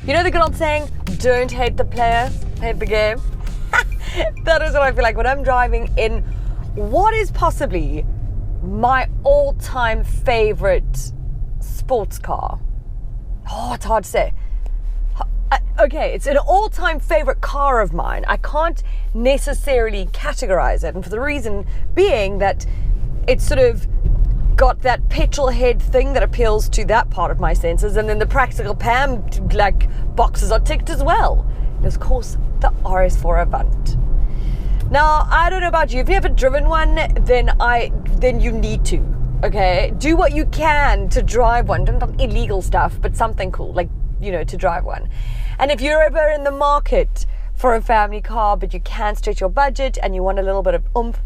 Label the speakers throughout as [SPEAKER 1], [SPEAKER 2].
[SPEAKER 1] You know the good old saying, don't hate the player, hate the game? That is what I feel like when I'm driving in what is possibly my all-time favorite sports car. Oh, it's hard to say. Okay, it's an all-time favorite car of mine. I can't necessarily categorize it, and for the reason being that it's sort of got that petrol head thing that appeals to that part of my senses, and then the practical PAM like boxes are ticked as well. And of course, the RS4 Avant. Now, I don't know about you. If you've never driven one, then you need to. Okay, do what you can to drive one. Don't illegal stuff, but something cool, like, you know, to drive one. And if you're ever in the market for a family car, but you can't stretch your budget and you want a little bit of oomph,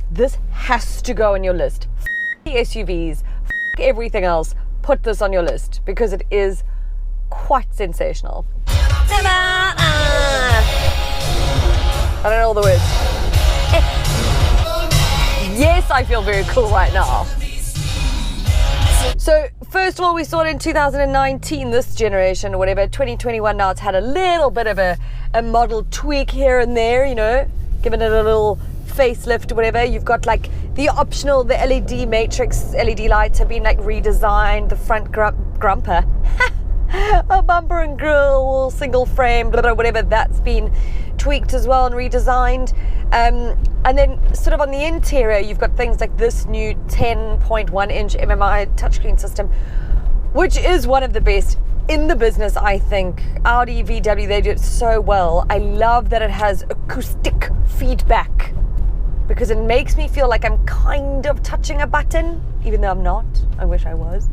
[SPEAKER 1] this has to go on your list. The SUVs, everything else, put this on your list because it is quite sensational. I don't know all the words. Yes, I feel very cool right now. So, first of all, we saw it in 2019, this generation or whatever. 2021 now, it's had a little bit of a model tweak here and there, you know, giving it a little facelift or whatever. You've got like the optional, the LED matrix LED lights have been like redesigned. The front grumper, a bumper and grille, single frame, blah, blah, whatever, that's been tweaked as well and redesigned. And then sort of on the interior, you've got things like this new 10.1 inch MMI touchscreen system, which is one of the best in the business, I think. Audi, VW, they do it so well. I love that it has acoustic feedback because it makes me feel like I'm kind of touching a button, even though I'm not. I wish I was.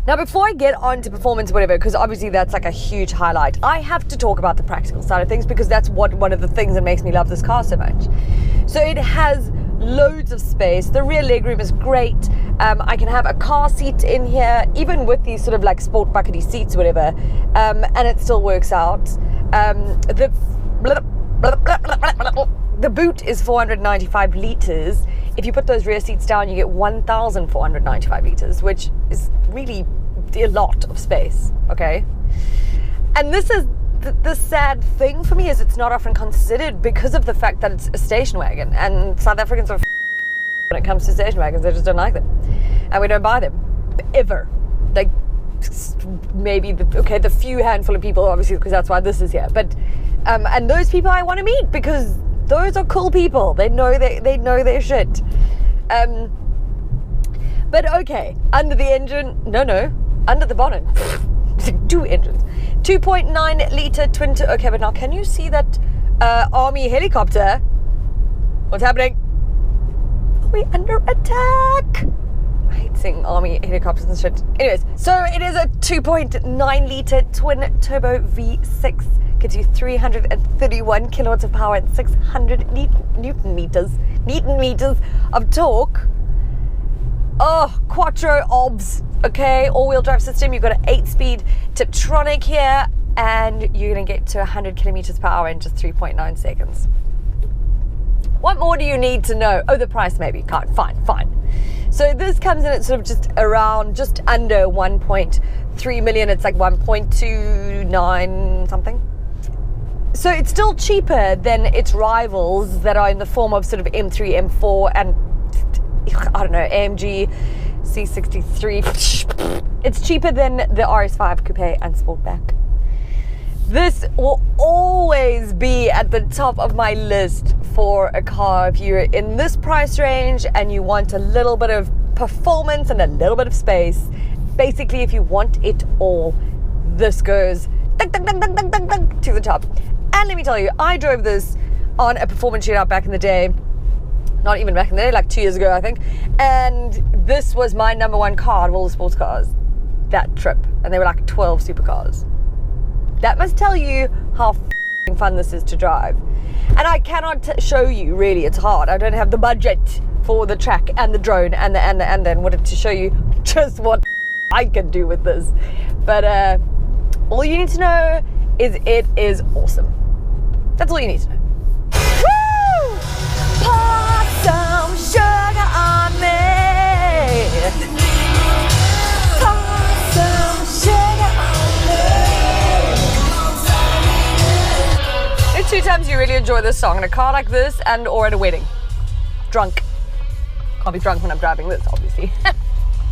[SPEAKER 1] Now, before I get on to performance, whatever, because obviously that's like a huge highlight, I have to talk about the practical side of things because that's one of the things that makes me love this car so much. So it has loads of space. The rear legroom is great. I can have a car seat in here, even with these sort of like sport buckety seats, whatever, and it still works out. The boot is 495 litres. If you put those rear seats down, you get 1,495 litres, which is really a lot of space, okay? And this is the sad thing for me is it's not often considered because of the fact that it's a station wagon, and South Africans are when it comes to station wagons. They just don't like them, and we don't buy them ever. Like maybe the few handful of people, obviously, because that's why this is here. But and those people I want to meet because those are cool people. They know their shit. But okay, under the engine, under the bonnet, two engines, 2.9 litre twin. Okay, but now can you see that army helicopter? What's happening? Are we under attack? I hate seeing army helicopters and shit. Anyways, so it is a 2.9 litre twin turbo V6. Gives you 331 kilowatts of power and 600 newton meters of torque. Oh, quattro obs. Okay, all-wheel drive system. You've got an 8-speed Tiptronic here, and you're going to get to 100 kilometers per hour in just 3.9 seconds. What more do you need to know? Oh, the price maybe. Fine. So this comes in at sort of just under 1.3 million. It's like 1.29 something. So it's still cheaper than its rivals that are in the form of sort of M3, M4, and I don't know, AMG C63. It's cheaper than the RS5 Coupe and Sportback. This will always be at the top of my list for a car if you're in this price range and you want a little bit of performance and a little bit of space. Basically, if you want it all, this goes to the top. And let me tell you, I drove this on a performance shootout back in the day. Not even back in the day, like 2 years ago, I think. And this was my number one car of all the sports cars that trip. And they were like 12 supercars. That must tell you how fun this is to drive. And I cannot show you, really, it's hard. I don't have the budget for the track and the drone and then wanted to show you just what I can do with this. But all you need to know is it is awesome. That's all you need to know. Woo! Pour some sugar on me. Pour some two times you really enjoy this song, in a car like this and or at a wedding? Drunk. Can't be drunk when I'm driving this, obviously.